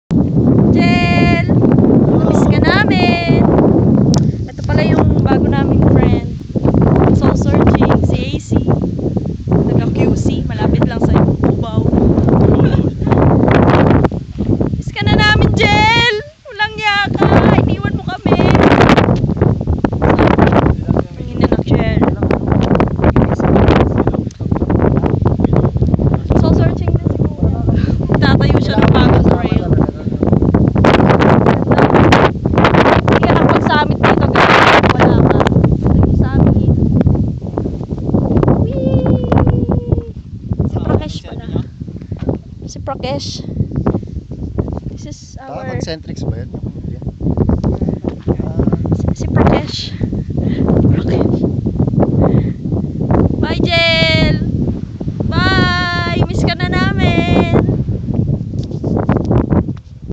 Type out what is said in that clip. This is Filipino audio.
Jel! Namiss ka namin! Ito pala yung bago naming friend. Soul Searching, si AC. Taga-QC, malapit lang sa Cubao. Miss ka na namin, Jel! Walang yaka! Iniwan mo kami! Ang inanak, Jel. Soul Searching din siguro. Tatayo siya ng bagong trail. Hindi ka nakapag-summit dito, guys. Wala ka. Ito yung summit. Whee! Si Prakesh pala. Si Prakesh. This is our... Concentrics ba yun? Si Prakesh. Prakesh.